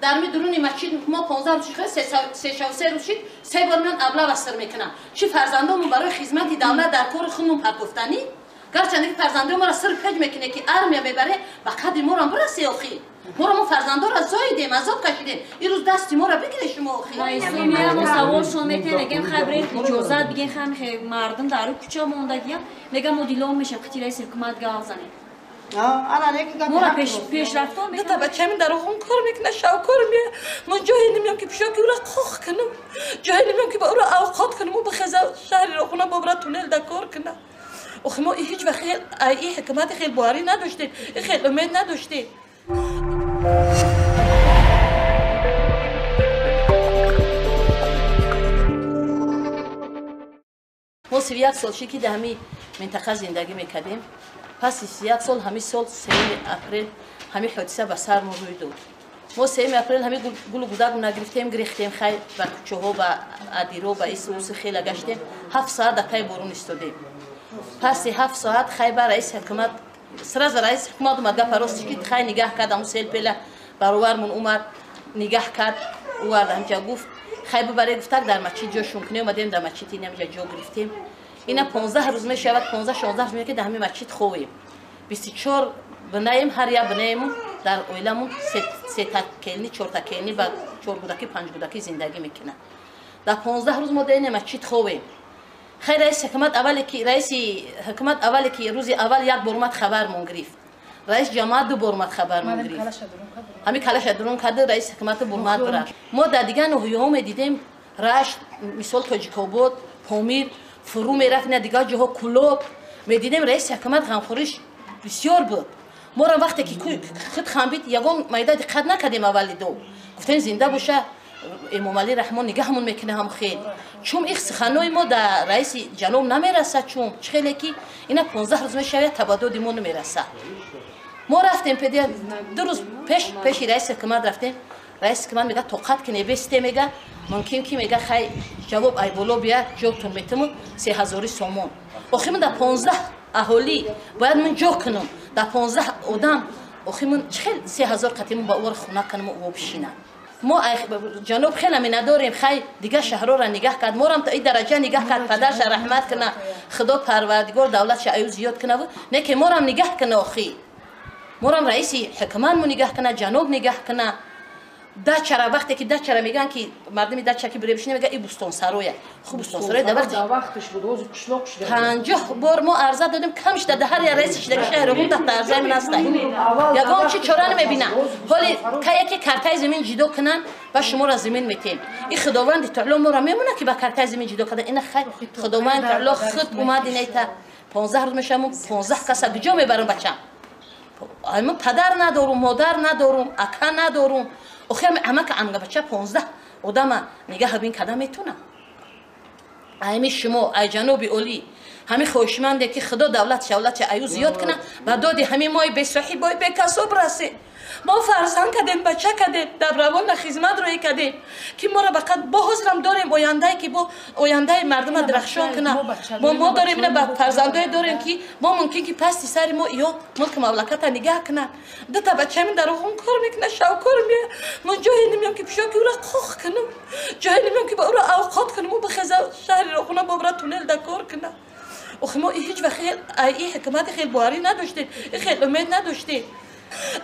در می درونی مسجد ما 15 روز شد 3 روز شد 3 بار من ابله وستر میکنم چی فرزندامون برای خدمت دولت در کار خودمون پرداختنی گرچه که فرزندام را صرف فکر میکنه که ارمیا ببره به قدر ما را برسه آخی ما فرزندا را زاییدیم عذاب کشیدیم این روز دست ما را بگیره شما آخی رئیسی میام سوال شومته میگم خبر اجازه بگین خم مردم در کوچه موندگیم میگم مدیلون میشه خاطر رئیس حکومت گاو زنه مورا پیش رفتم تا بچه من در اون کار میکنه شاوکار میه من جایی نمیام که پیشا که او را خوخ کنم جایی نمیام که با او را اوقات کنم و بخزه شهری را خونه با برا تونل دکار کنه اخی ما هیچ وقت این حکومت خیلی بواری نداشته این خیلی امید نداشته ما 31 سال شکی در همین منطقه زندگی میکردیم پس 31 سال همین سال 3 اپریل همین حادثه به سر ما روی داد ما 3 اپریل همین گل و گودک نگرفتیم گریختیم خیلی به کوچه ها و ادیرو و ایسوس خیلی گشتیم 7 ساعت دقیقه بارون استادیم پس 7 ساعت خیلی بر رئیس حکومت سراز رئیس حکومت اومد گپ راست که خیلی نگاه کرد اون سیل پله برابرمون اومد نگاه کرد او همجا گفت خیلی برای گفتک در مسجد جاشون کنه اومدیم در مسجد اینم جا گرفتیم اینا 15 روز میشود 15 16 روز که در همین مسجد خوبیم 24 بنایم هر یا بنایم در اویلمون 3 تکلنی 4 تکلنی و 4 گودکی 5 گودکی زندگی میکنه در 15 روز ما در این مسجد خوبیم خیر رئیس حکومت اولی که روز اول یک بار اومد خبرمون گرفت رئیس جماعت 2 بار اومد خبرمون گرفت همین کلاش درون کرده رئیس حکومت برمت برد ما در دیگه نهیه‌ها دیدیم رشت مثال تاجیک‌آباد پامیر فرو میرفت نه دیگه جاها کلوب میدیدیم رئیس حکومت غمخوریش بسیار بود ما را وقتی که خود خامبید یگان میدان دقت نکردیم اولی دو گفتن زنده باشه امام علی رحمان نگهمون میکنه هم خیلی چون این سخنای ما در رئیس جنوب نمیرسه چون خیلی که اینا 15 روز میشه تبادل ما نمیرسه ما رفتیم پدر 2 روز پیش رئیس حکومت رفتیم رئیس حکومت میگه توقت کنه بیسته میگه ممکن که میگه خی جواب ای بالا بیا جوتون میتم 3000 سومون آخه من در 15 اهالی باید من جو کنم در 15 آدم آخه من چه 3000 قطعه با اور خونه کنم و بشینم ما جنوب خیلی می نداریم خی دیگه شهرها را نگاه کرد ما هم تا این درجه نگاه کرد پدرش رحمت کنه خدا پروردگار دولتش ایو زیاد کنه نه که ما هم نگاه کنه آخی ما هم رئیس حکومت مو نگاه کنه جنوب نگاه کنه دچرا وقتی که دچرا میگن که مردمی دچرا که بره بشینه میگه این بوستان سرایه خوب بوستان سرای در وقتش بود روز قشلاق شده 50 بار ما عرضه دادیم کمش در هر رئیس شهر بود تحت عرضه من است یگان چی چاره نمیبینن ولی که کارتای زمین جدا کنن و شما را زمین میتیم این خداوند تعالی ما را میمونه که با کارتای زمین جدا کنه این خیر خداوند تعالی خود اومد نیتا 15 روز میشم 15 کس کجا میبرم بچم من پدر ندارم مادر ندارم اکا ندارم آخه همه که امگه بچه 15 آدم نگه بین کده میتونه همین شما ای جناب اولی همین خوشمنده که خدا دولت ایو زیاد کنه و دادی همین مای به صاحب به کسب رسه ما فرزند کردیم بچه کردیم در روان خدمت روی کردیم که ما را فقط با حضرم داریم آینده که با آینده مردم درخشان کنه ما داریم نه با فرزندای داریم که ما ممکن که پستی سر ما یا ملک مملکت نگاه کنن دو تا بچه من در اون کار میکنه شاوکار میه من جایی نمیام که پیشا که او را خوخ کنم جایی نمیام که با او را اوقات کنم و بخزه شهری را خونه با برا تونل دکار کنه اخی ما هیچ وقت این حکومت خیلی بواری نداشته خیلی امید نداشته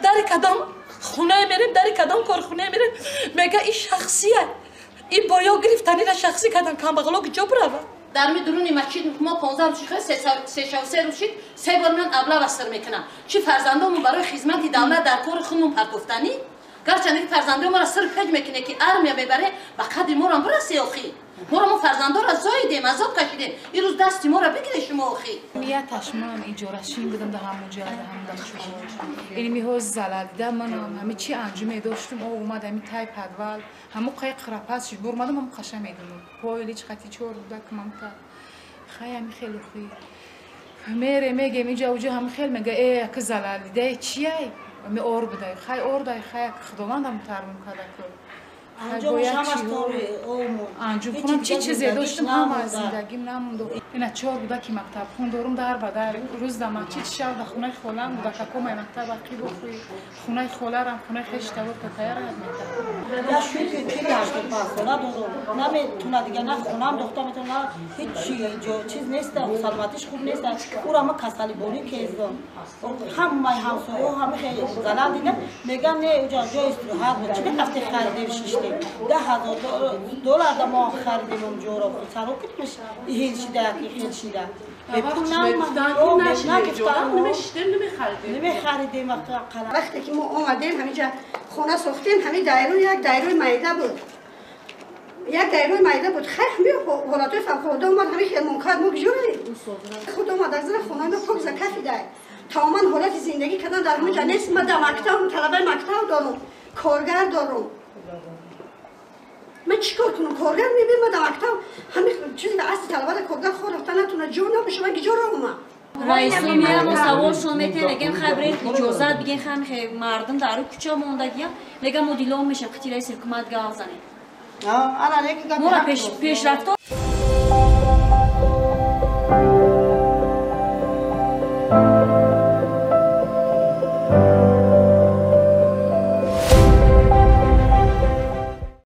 در کدام خونه میریم در کدام کارخونه میریم میگه این شخصیه این بایا گرفتنی را شخصی کردن کام بغلا که جا بروه در می درونی مسجد ما 15 روز شد 3 روز شد 3 بار من ابله وستر میکنم چی فرزندامون برای خدمت دولت در کار خودمون پرداختنی گرچه که فرزندام ما را صرف فکر میکنه که ارمیا ببره به قدر ما را برسه آخی ما فرزندا را زاییدیم عذاب کشیدیم این روز دست ما را بگیره شما آخی میاتش من اجارهشین بودم در همون جا هم دانشگاه این میhoz زلال دیدم من همه چی انجام داشتم او اومد همین تای پدوال همو قای قرپاس شد برمادم هم قشنگ میدونم پایلی چقدر چور بوده که من تا خیلی خیلی خوی میره میگه اینجا اوجا هم خیلی میگه ای که زلال دیده چیه می اور بده خیلی اور دای خیلی خداوندم ترمیم کرده انجام خونم چی چیزی داشتم هم از زندگیم نمونده. اینا 4 بوده که مکتب خوندم در بدر روز دم چی شب در خونه خالم بوده که کوم مکتب باقی بخوی خونه خالرم خونه خشت بود که تیار می‌کرد. یا شوی که داشت پاسولا دادم نمیتونه دیگه نه خونم دخترم میتونه هیچ چیز نیست سلامتیش خوب نیست او را ما کسالی بونی کردم همه همسایه همه خیلی زلال دیدن میگن نه اونجا جای استراحت بود چه هفته خریدیم شیشته $10,000 ما خریدیم اونجا رو سرو کتمش هیچ شده هیچ شده نمیخریدیم وقتی که ما آمدیم همینجا خونه ساختیم همین دایره یک دایره میده بود یک دایره میده بود خیلی حالات فوق‌العاده اومد همین خیلی منکر ما گجوری خود اومد از خونه ما پاک زکافی داد تا من حالت زندگی کردن در همینجا نیست من در مکتب طلبه مکتب دارم کارگر دارم من چیکار کنم کارگر میبینم من در مکتب همین چیزی به اصل طلبه کارگر خود رفتن نتونه جور نباشه من گجور اومد رئیس میام سوال شما میگم خبر اجازه بگین خیلی مردم در کوچه موندگی میگم مدیران میشه خیلی رئیس حکومت گاو زنه انا لیکن پیش رفت